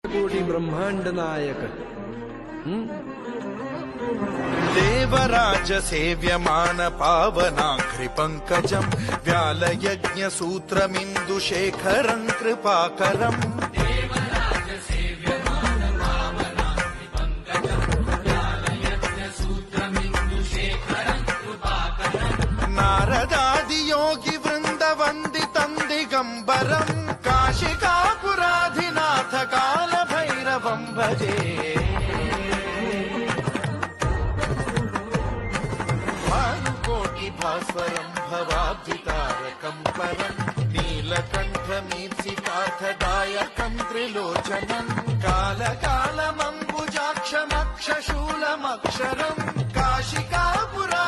कोटि ब्रह्मांड नायक देवराज सेव्यमान पावनाघ्रि पंकजं व्यालयज्ञ सूत्रमिन्दुशेखरं कृपाकरम् नारदादि योगी वृंद वंदितं दिगंबरं काशिकापुराधिनाथ काल भैरवं भजे भानुकोटि भास्वरं भवाब्धितारकं परं नीलकण्ठमीप्सितार्थदायकं त्रिलोचनं कालकालमम्बुजाक्षमक्षशूलमक्षरं काशिकापुरा